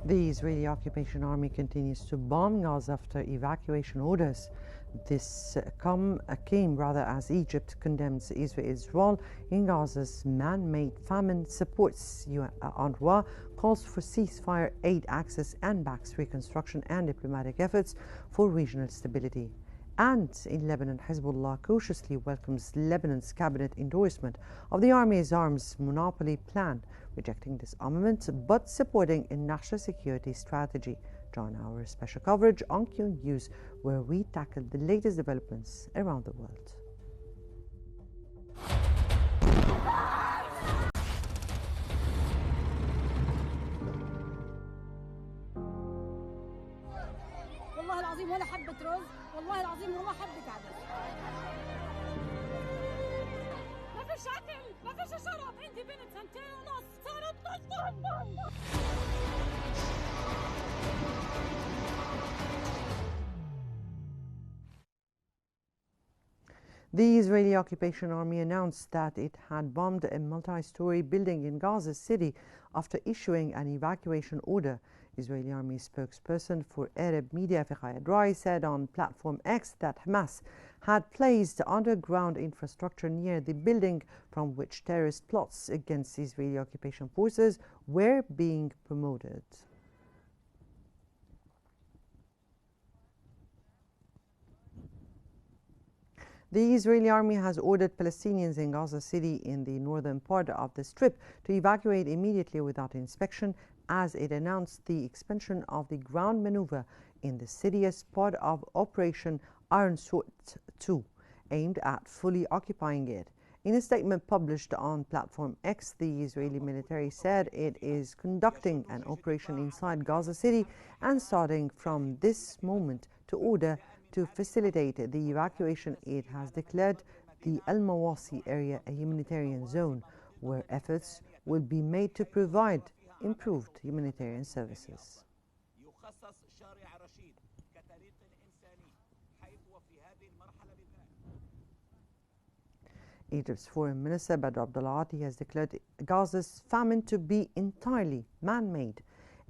The Israeli occupation army continues to bomb Gaza after evacuation orders. This came as Egypt condemns Israel's role in Gaza's man-made famine, supports UNRWA, calls for ceasefire, aid access, and backs reconstruction and diplomatic efforts for regional stability. And in Lebanon, Hezbollah cautiously welcomes Lebanon's cabinet endorsement of the army's arms monopoly plan, rejecting disarmament but supporting a national security strategy. Join our special coverage on Qnews, where we tackle the latest developments around the world. والله العظيم ولا حبة رز، والله العظيم ولا حبة عدس. ما فيش أكل، ما فيش شرب، عندي بنت 2.5 صارت تطلع. The Israeli occupation army announced that it had bombed a multi-story building in Gaza City after issuing an evacuation order. Israeli army spokesperson for Arab media Fiqh Rai said on platform X that Hamas had placed underground infrastructure near the building from which terrorist plots against Israeli occupation forces were being promoted. The Israeli army has ordered Palestinians in Gaza City in the northern part of the Strip to evacuate immediately without inspection, as it announced the expansion of the ground maneuver in the city as part of Operation Iron Sword 2, aimed at fully occupying it. In a statement published on Platform X, the Israeli military said it is conducting an operation inside Gaza City and starting from this moment to order to facilitate the evacuation. It has declared the Al Mawasi area a humanitarian zone where efforts will be made to provide improved humanitarian services. Egypt's Foreign Minister Badr Abdulati has declared Gaza's famine to be entirely man-made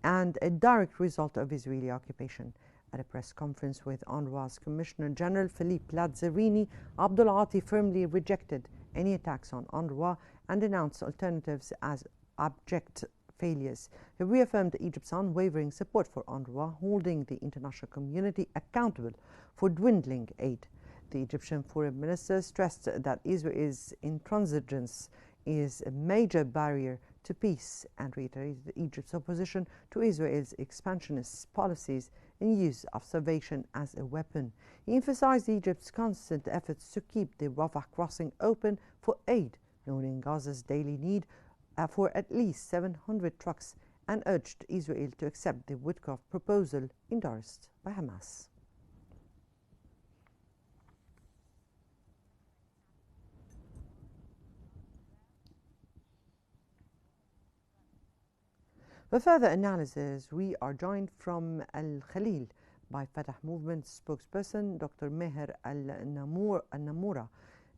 and a direct result of Israeli occupation. At a press conference with UNRWA's Commissioner General Philippe Lazzarini, Abdulati firmly rejected any attacks on UNRWA and denounced alternatives as abject failures. He reaffirmed Egypt's unwavering support for UNRWA, holding the international community accountable for dwindling aid. The Egyptian Foreign Minister stressed that Israel's intransigence is a major barrier to peace and reiterated Egypt's opposition to Israel's expansionist policies in use of starvation as a weapon. He emphasized Egypt's constant efforts to keep the Rafah crossing open for aid, noting Gaza's daily need for at least 700 trucks, and urged Israel to accept the Witkoff proposal endorsed by Hamas. For further analysis, we are joined from Al Khalil by Fatah Movement spokesperson Dr. Meher Al-Namoura.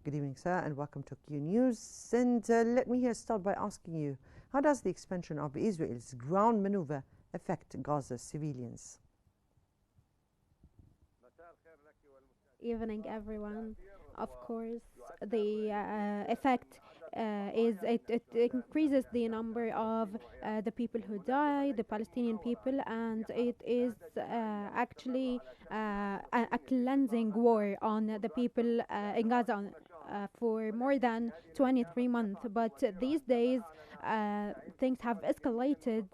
Good evening, sir, and welcome to Qnews. And let me here start by asking you, how does the expansion of Israel's ground maneuver affect Gaza's civilians? Evening, everyone. Of course, the effect is it increases the number of the people who die, the Palestinian people, and it is actually a cleansing war on the people in Gaza for more than 23 months. But these days, things have escalated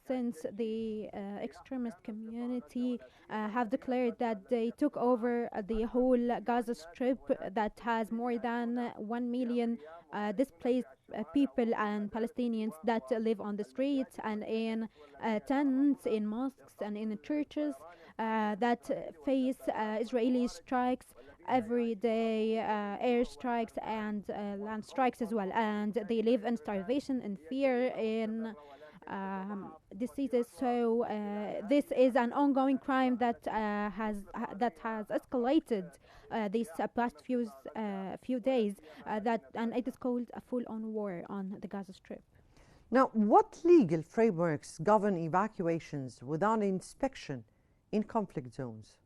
since the extremist community have declared that they took over the whole Gaza Strip that has more than 1 million displaced people and Palestinians that live on the streets and in tents, in mosques and in churches that face Israeli strikes every day, air strikes and land strikes as well, and they live in starvation and fear in diseases. So this is an ongoing crime that has escalated these past few days. And it is called a full-on war on the Gaza Strip. Now, what legal frameworks govern evacuations without inspection in conflict zones?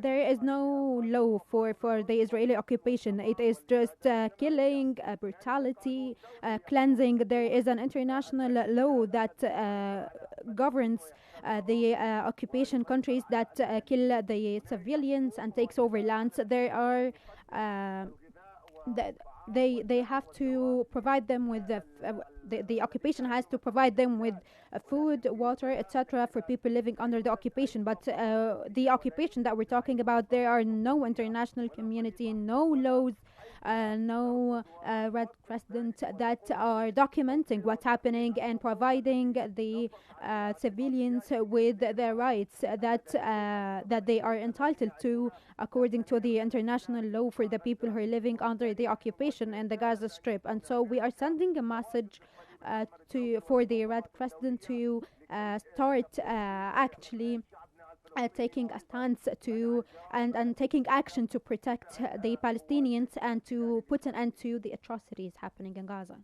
There is no law for the Israeli occupation. It is just killing, brutality, cleansing. There is an international law that governs the occupation countries that kill the civilians and takes over lands. There are uh, th- they have to provide them with the occupation has to provide them with food, water, etc. for people living under the occupation. But the occupation that we're talking about, there are no international community, no laws, no Red Crescent that are documenting what's happening and providing the civilians with their rights that they are entitled to according to the international law for the people who are living under the occupation in the Gaza Strip. And so we are sending a message to for the Red Crescent to start actually taking a stance to and taking action to protect the Palestinians and to put an end to the atrocities happening in Gaza.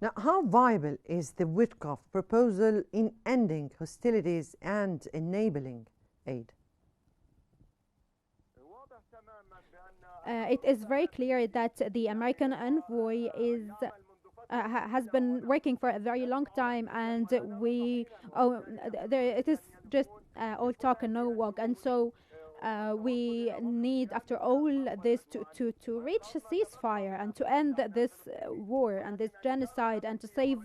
Now, how viable is the Witkoff proposal in ending hostilities and enabling aid? It is very clear that the American envoy has been working for a very long time, and it is just all talk and no walk. And so we need, after all this, to reach a ceasefire and to end this war and this genocide and to save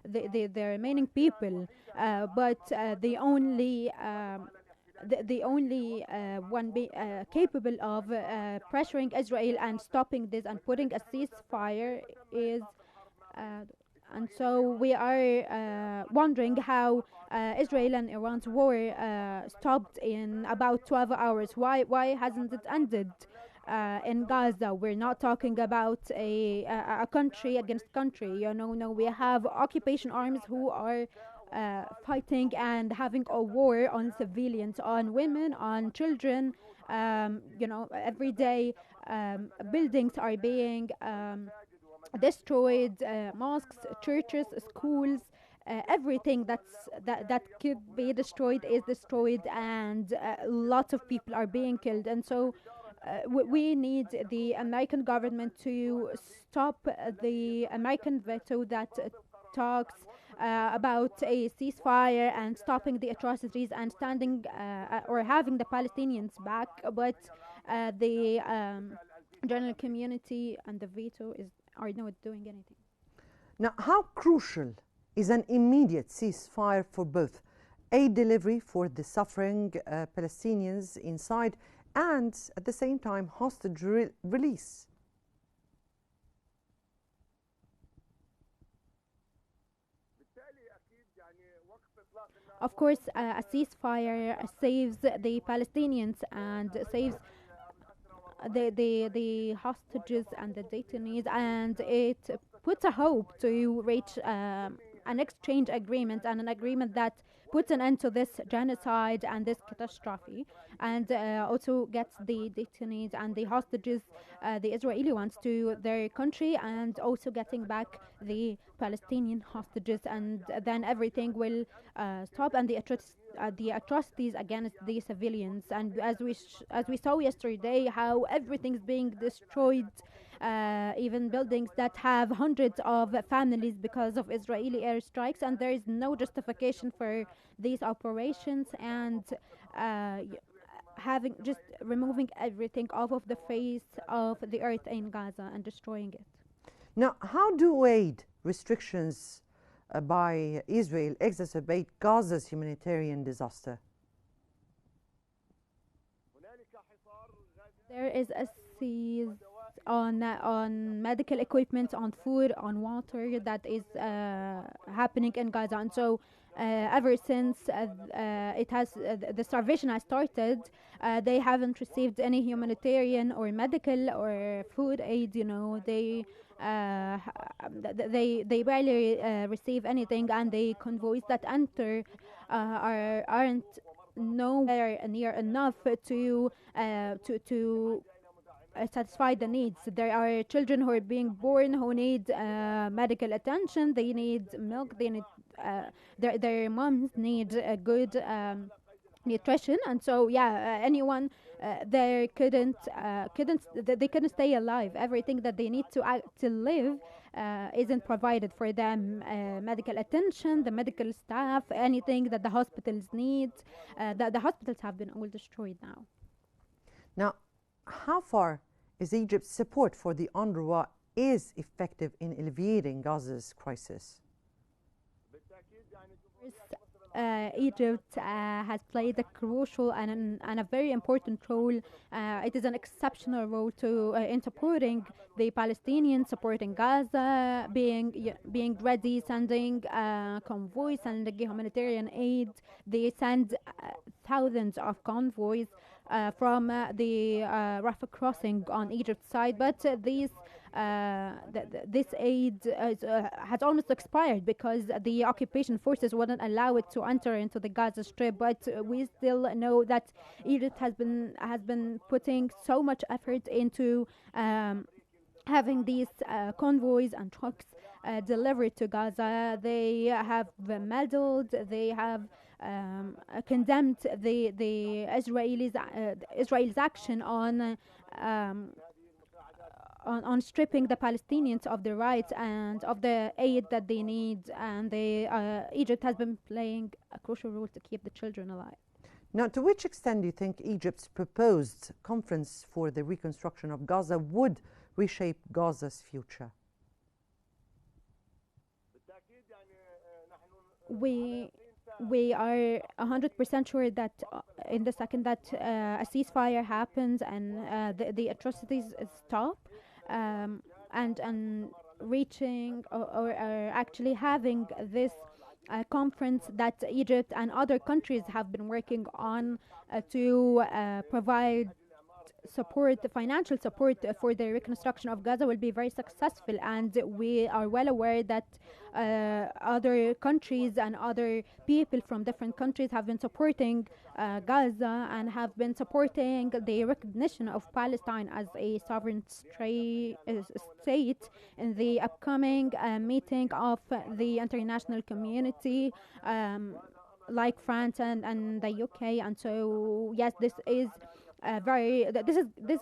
the remaining people. But the only one capable of pressuring Israel and stopping this and putting a ceasefire is and so we are wondering how Israel and Iran's war stopped in about 12 hours. Why hasn't it ended in Gaza? We're not talking about a country against country. No, we have occupation arms who are fighting and having a war on civilians, on women, on children. Every day buildings are being destroyed, mosques, churches, schools, everything that could be destroyed is destroyed, and lots of people are being killed. And so we need the American government to stop the American veto that talks about a ceasefire and stopping the atrocities and standing or having the Palestinians back, but the general community and the veto are not doing anything. Now, how crucial is an immediate ceasefire for both aid delivery for the suffering Palestinians inside and at the same time hostage release? Of course, a ceasefire saves the Palestinians and saves the hostages and the detainees, and it puts a hope to reach an exchange agreement and an agreement that puts an end to this genocide and this catastrophe, and also gets the detainees and the hostages, the Israeli ones, to their country, and also getting back the Palestinian hostages, and then everything will stop, and the atrocities against the civilians. And as we saw yesterday, how everything's being destroyed, even buildings that have hundreds of families because of Israeli airstrikes, and there is no justification for these operations, and having just removing everything off of the face of the earth in Gaza and destroying it. Now, how do aid restrictions by Israel exacerbate Gaza's humanitarian disaster? There is a seize on medical equipment, on food, on water that is happening in Gaza, and so ever since the starvation has started, they haven't received any humanitarian or medical or food aid. They barely receive anything, and the convoys that enter aren't nowhere near enough to satisfy the needs. There are children who are being born who need medical attention. They need milk. They need their moms need a good nutrition. And so anyone there they couldn't stay alive. Everything that they need to live isn't provided for them. Medical attention, the medical staff, anything that the hospitals need. The hospitals have been all destroyed now. Now, how far is Egypt's support for the UNRWA is effective in alleviating Gaza's crisis? Egypt has played a crucial and a very important role. It is an exceptional role to in supporting the Palestinians, supporting Gaza, being ready, sending convoys, sending humanitarian aid. They send thousands of convoys from the Rafah crossing on Egypt's side, but this aid has almost expired because the occupation forces wouldn't allow it to enter into the Gaza Strip. But we still know that Egypt has been putting so much effort into having these convoys and trucks delivered to Gaza. They have meddled. They have condemned the Israel's action on stripping the Palestinians of their rights and of the aid that they need, and Egypt has been playing a crucial role to keep the children alive. Now, to which extent do you think Egypt's proposed conference for the reconstruction of Gaza would reshape Gaza's future? We are 100% sure that in the second that a ceasefire happens and the atrocities stop, and reaching or actually having this conference that Egypt and other countries have been working on to provide support, financial support for the reconstruction of Gaza will be very successful. And we are well aware that other countries and other people from different countries have been supporting Gaza and have been supporting the recognition of Palestine as a sovereign state in the upcoming meeting of the international community, like France and the UK. And so yes, this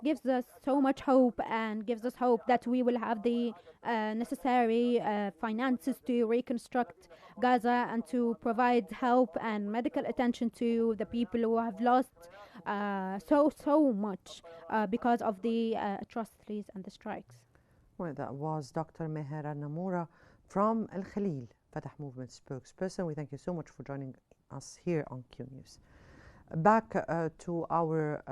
gives us so much hope, and gives us hope that we will have the necessary finances to reconstruct Gaza and to provide help and medical attention to the people who have lost so much because of the atrocities and the strikes. Well, that was Dr. Meher Namoura from Al Khalil Fatah Movement spokesperson. We thank you so much for joining us here on Qnews. Back to our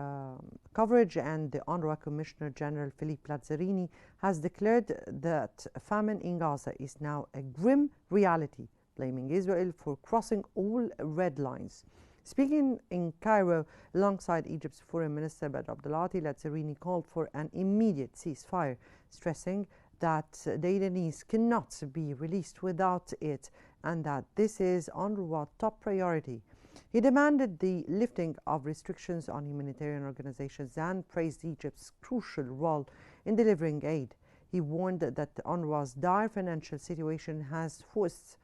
coverage, and the UNRWA Commissioner General Philippe Lazzarini has declared that famine in Gaza is now a grim reality, blaming Israel for crossing all red lines. Speaking in Cairo alongside Egypt's Foreign Minister Badr Abdulati, Lazzarini called for an immediate ceasefire, stressing that the Lebanese cannot be released without it and that this is UNRWA's top priority. He demanded the lifting of restrictions on humanitarian organizations and praised Egypt's crucial role in delivering aid. He warned that UNRWA's dire financial situation has forced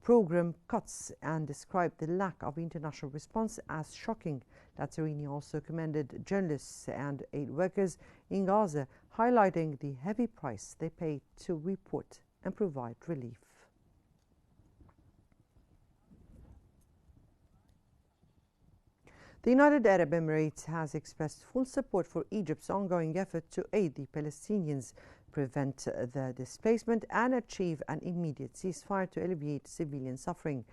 program cuts and described the lack of international response as shocking. Lazzarini also commended journalists and aid workers in Gaza, highlighting the heavy price they pay to report and provide relief. The United Arab Emirates has expressed full support for Egypt's ongoing effort to aid the Palestinians, prevent the displacement and achieve an immediate ceasefire to alleviate civilian suffering.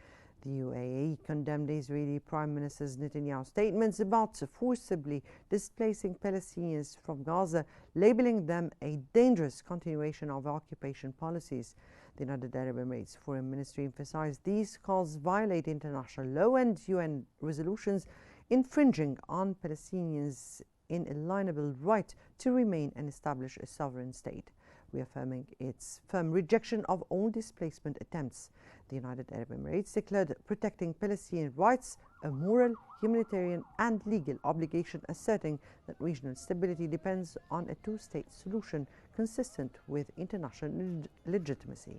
The UAE condemned Israeli Prime Minister Netanyahu's statements about forcibly displacing Palestinians from Gaza, labeling them a dangerous continuation of occupation policies. The United Arab Emirates Foreign Ministry emphasized these calls violate international law and UN resolutions, infringing on Palestinians' inalienable right to remain and establish a sovereign state. reaffirming its firm rejection of all displacement attempts. The United Arab Emirates declared protecting Palestinian rights a moral, humanitarian and legal obligation, asserting that regional stability depends on a two-state solution consistent with international legitimacy.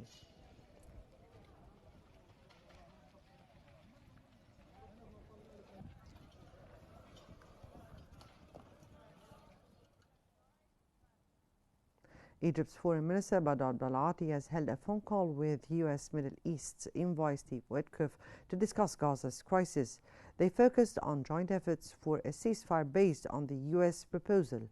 Egypt's Foreign Minister Badr Abdel-Ati has held a phone call with U.S. Middle East envoy Steve Witkoff to discuss Gaza's crisis. They focused on joint efforts for a ceasefire based on the U.S. proposal.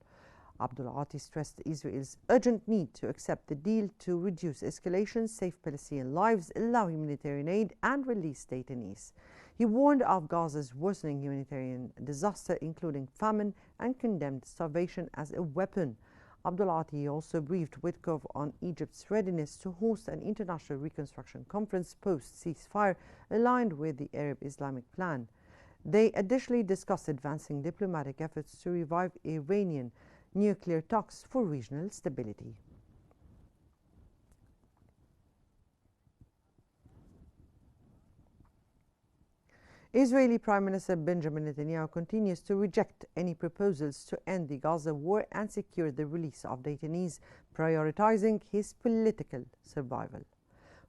Abdel-Ati stressed Israel's urgent need to accept the deal to reduce escalation, save Palestinian lives, allow humanitarian aid, and release detainees. He warned of Gaza's worsening humanitarian disaster, including famine, and condemned starvation as a weapon. Abdel-Ati also briefed Witkoff on Egypt's readiness to host an international reconstruction conference post-ceasefire aligned with the Arab Islamic plan. They additionally discussed advancing diplomatic efforts to revive Iranian nuclear talks for regional stability. Israeli Prime Minister Benjamin Netanyahu continues to reject any proposals to end the Gaza war and secure the release of detainees, prioritizing his political survival.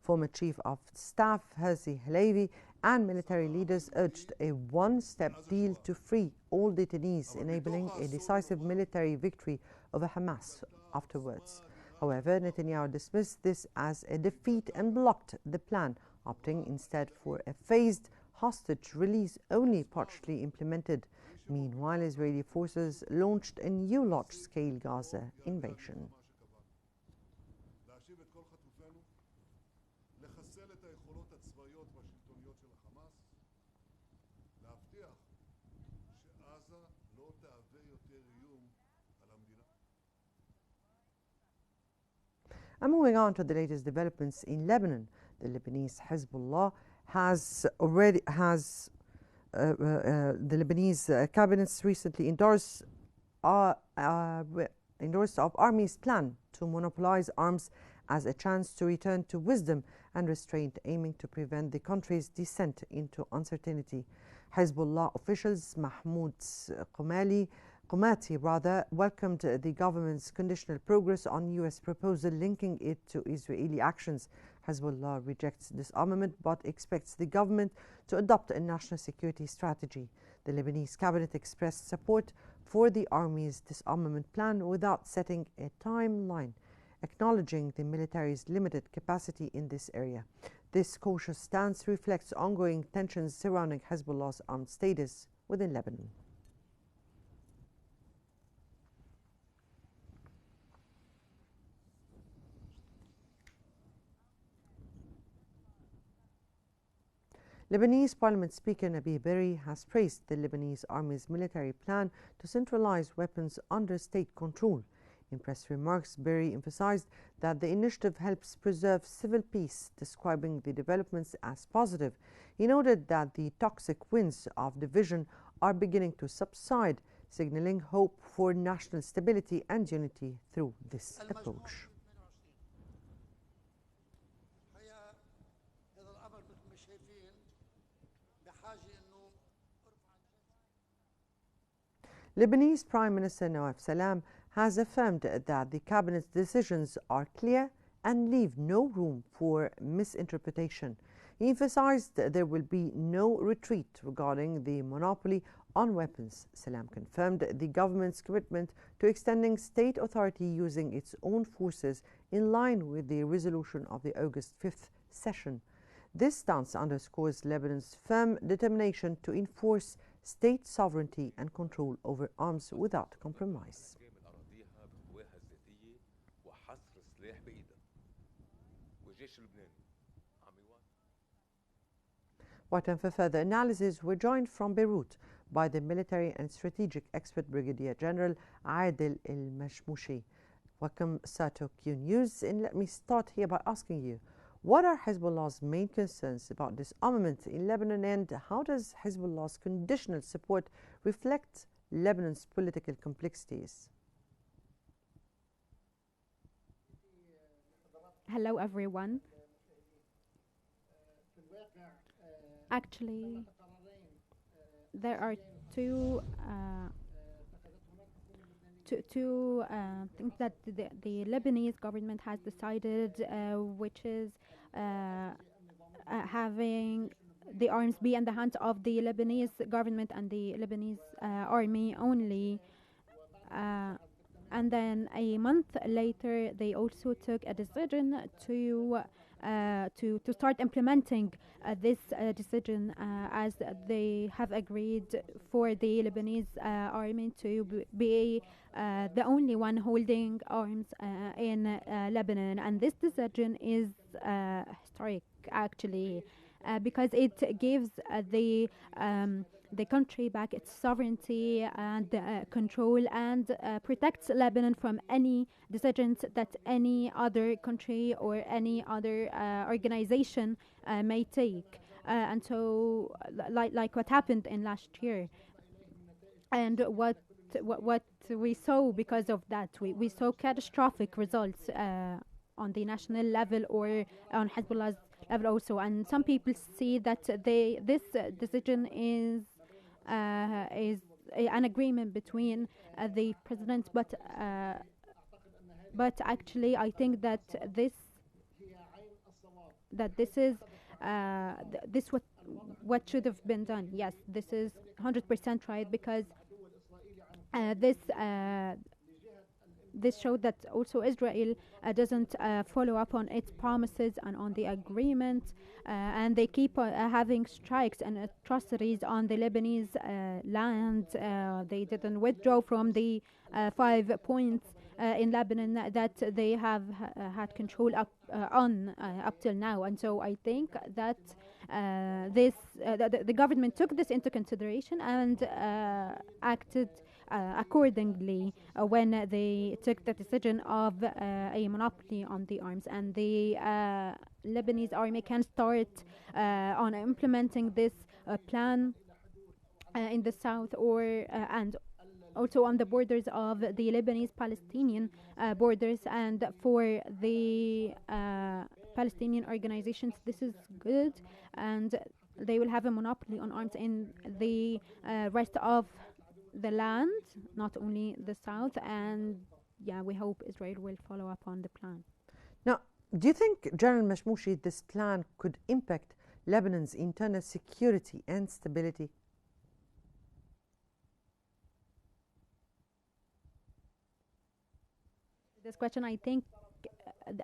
Former Chief of Staff Herzi Halevi and military leaders urged a one-step deal to free all detainees, enabling a decisive military victory over Hamas afterwards. However, Netanyahu dismissed this as a defeat and blocked the plan, opting instead for a phased hostage release only partially implemented. Meanwhile, Israeli forces launched a new large-scale Gaza invasion. And moving on to the latest developments in Lebanon, the Lebanese Hezbollah the Lebanese cabinets recently endorsed of Army's plan to monopolize arms as a chance to return to wisdom and restraint, aiming to prevent the country's descent into uncertainty. Hezbollah officials Mahmoud Qumati welcomed the government's conditional progress on U.S. proposal linking it to Israeli actions. Hezbollah rejects disarmament but expects the government to adopt a national security strategy. The Lebanese cabinet expressed support for the army's disarmament plan without setting a timeline, acknowledging the military's limited capacity in this area. This cautious stance reflects ongoing tensions surrounding Hezbollah's armed status within Lebanon. Lebanese Parliament Speaker Nabi Berri has praised the Lebanese Army's military plan to centralize weapons under state control. In press remarks, Berri emphasized that the initiative helps preserve civil peace, describing the developments as positive. He noted that the toxic winds of division are beginning to subside, signaling hope for national stability and unity through this approach. Lebanese Prime Minister Nawaf Salam has affirmed that the cabinet's decisions are clear and leave no room for misinterpretation. He emphasized that there will be no retreat regarding the monopoly on weapons. Salam confirmed the government's commitment to extending state authority using its own forces in line with the resolution of the August 5th session. This stance underscores Lebanon's firm determination to enforce state sovereignty and control over arms without compromise. What and for further analysis, we're joined from Beirut by the military and strategic expert Brigadier General Adel El-Mashmoushi. Welcome, sir, to Qnews. And let me start here by asking you, what are Hezbollah's main concerns about disarmament in Lebanon, and how does Hezbollah's conditional support reflect Lebanon's political complexities? Hello, everyone. Actually, there are two things that the Lebanese government has decided, which is having the arms be in the hands of the Lebanese government and the Lebanese army only. Uh, and then a month later, they also took a decision to start implementing this decision, as they have agreed for the Lebanese army to be the only one holding arms in Lebanon. And this decision is historic, actually, because it gives the country back its sovereignty and control, and protects Lebanon from any decisions that any other country or any other organization may take. And so, like what happened in last year, and what we saw because of that, we saw catastrophic results on the national level or on Hezbollah's level also. And some people see that this decision is an agreement between the presidents, but actually I think that this is this what should have been done. Yes, this is 100% right, because this showed that also Israel doesn't follow up on its promises and on the agreement, and they keep having strikes and atrocities on the Lebanese land. They didn't withdraw from the 5 points in Lebanon that they have had control up till now. And so I think that the government took this into consideration and acted accordingly when they took the decision of a monopoly on the arms. And the Lebanese army can start on implementing this plan in the south, or and also on the borders of the Lebanese-Palestinian borders. And for the Palestinian organizations, this is good, and they will have a monopoly on arms in the rest of the land, not only the south. And yeah, we hope Israel will follow up on the plan. Now, do you think, General Mashmoushi, this plan could impact Lebanon's internal security and stability? This question, I think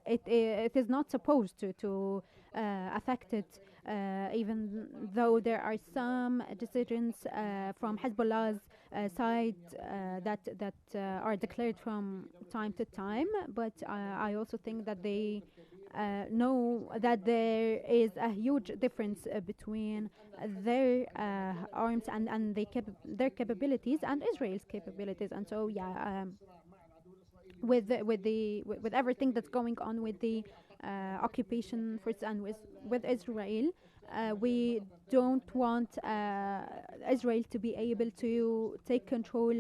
it is not supposed to affect it, even though there are some decisions from Hezbollah's side that are declared from time to time. But I also think that they know that there is a huge difference between their arms and their capabilities and Israel's capabilities. And so, yeah, with everything that's going on with the occupation force and with Israel, we don't want Israel to be able to take control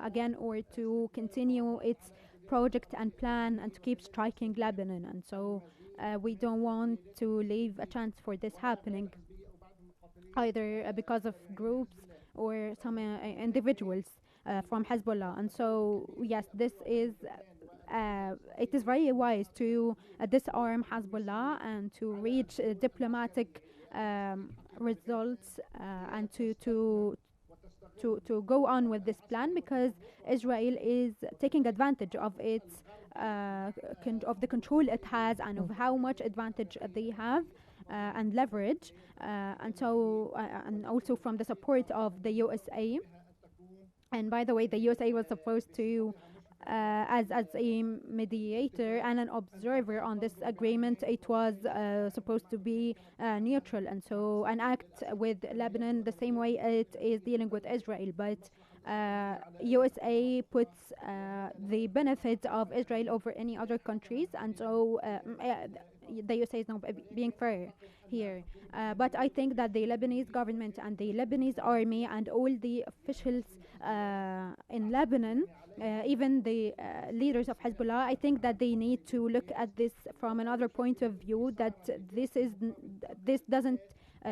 again, or to continue its project and plan and to keep striking Lebanon. And so we don't want to leave a chance for this happening, either because of groups or some individuals from Hezbollah. And so, yes, this is it is very wise to disarm Hezbollah and to reach diplomatic results, and to go on with this plan, because Israel is taking advantage of its of the control it has, and of how much advantage they have and leverage, and so and also from the support of the USA. And by the way, the USA was supposed to, as a mediator and an observer on this agreement, it was supposed to be neutral, and so and act with Lebanon the same way it is dealing with Israel. But USA puts the benefits of Israel over any other countries, and so the USA is not being fair here. But I think that the Lebanese government and the Lebanese army and all the officials in Lebanon even the leaders of Hezbollah, I think that they need to look at this from another point of view. That this doesn't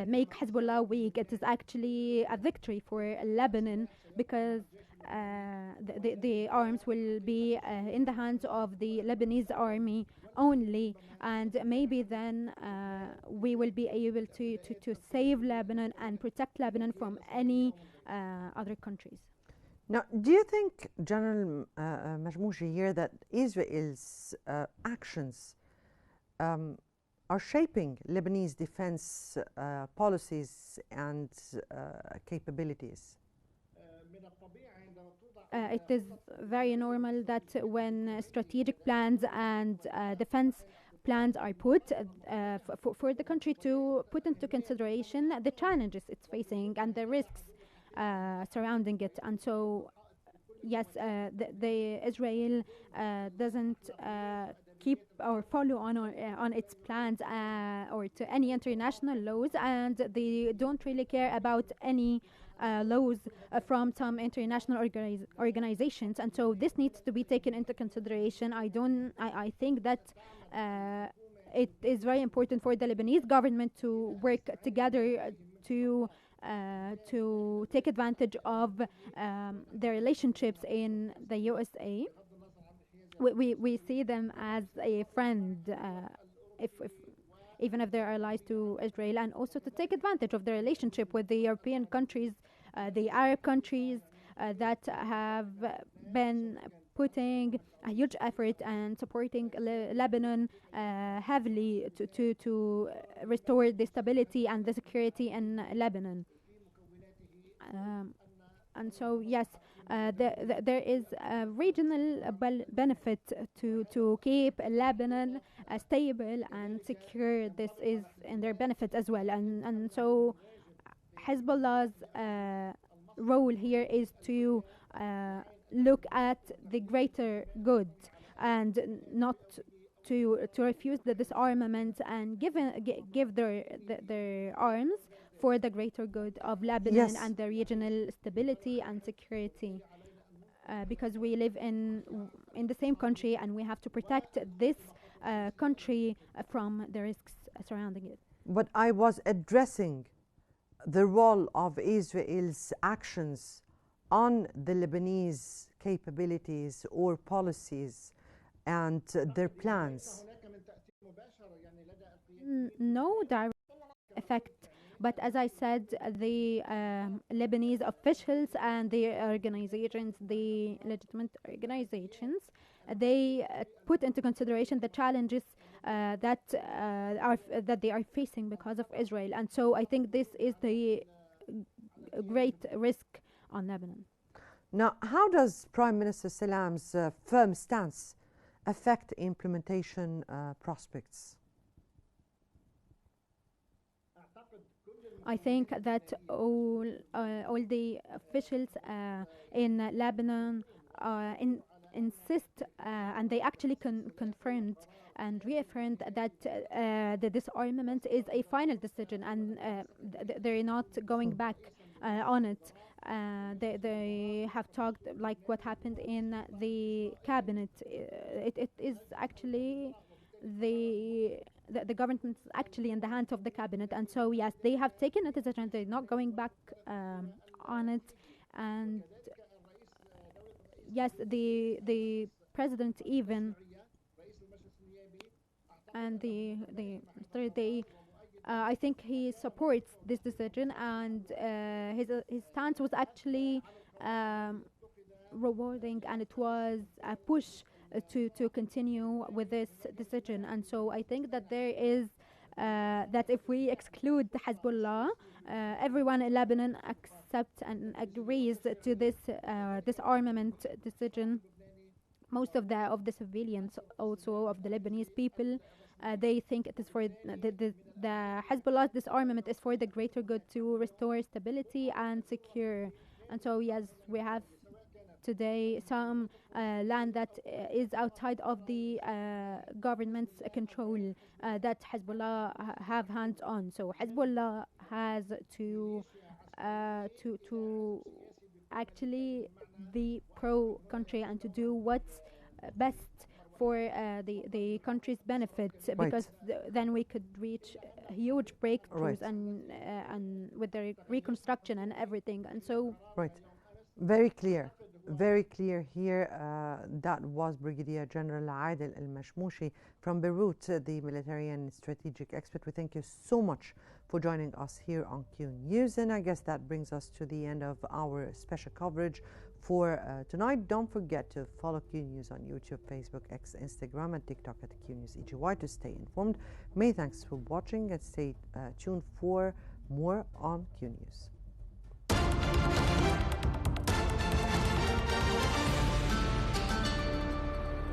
make Hezbollah weak. It is actually a victory for Lebanon, because the arms will be in the hands of the Lebanese army only, and maybe then we will be able to save Lebanon and protect Lebanon from any other countries. Now, do you think, General Majmouji, here that Israel's actions are shaping Lebanese defense policies and capabilities? It is very normal that when strategic plans and defense plans are put for the country to put into consideration the challenges it's facing and the risks surrounding it. And so, yes, the Israel doesn't keep or follow on its plans or to any international laws, and they don't really care about any laws from some international organizations. And so this needs to be taken into consideration. I think that it is very important for the Lebanese government to work together to take advantage of their relationships in the USA. We see them as a friend, if even if they are allies to Israel, and also to take advantage of the relationship with the European countries, the Arab countries that have been putting a huge effort and supporting Lebanon heavily to restore the stability and the security in Lebanon. And so, yes, there is a regional benefit to keep Lebanon stable and secure. This is in their benefit as well. And so Hezbollah's role here is to look at the greater good and not to refuse the disarmament and give their arms for the greater good of Lebanon. Yes. And the regional stability and security, because we live in the same country and we have to protect this country from the risks surrounding it. But I was addressing the role of Israel's actions on the Lebanese capabilities or policies and their plans. No direct effect. But as I said, the Lebanese officials and the organizations, the legitimate organizations, they put into consideration the challenges that they are facing because of Israel. And so I think this is the great risk on Lebanon. Now, how does Prime Minister Salam's firm stance affect implementation prospects? I think that all the officials in Lebanon insist, and they actually confirmed and reaffirmed that the disarmament is a final decision, and they're not going back on it. They have talked like what happened in the cabinet. It is actually the government is actually in the hands of the cabinet, and so yes, they have taken a decision. They're not going back on it, and yes, the president even and the third day, I think he supports this decision, and his stance was actually rewarding, and it was a push to continue with this decision. And so I think that there is that if we exclude Hezbollah, everyone in Lebanon accepts and agrees to this disarmament decision. Most of the civilians, also of the Lebanese people, they think it is for the Hezbollah's disarmament is for the greater good, to restore stability and secure. And so yes, we have today some land that is outside of the government's control that Hezbollah have hands on. So Hezbollah has to actually be pro-country and to do what's best for the country's benefits, because then we could reach huge breakthroughs and with the reconstruction and everything. And so very clear here. That was Brigadier General Adel Al-Mashmoushi from Beirut, the military and strategic expert. We thank you so much for joining us here on Q News, and I guess that brings us to the end of our special coverage for tonight. Don't forget to follow Q News on YouTube, Facebook, X, Instagram, and TikTok at Q News EGY to stay informed. Many thanks for watching, and stay tuned for more on Q News.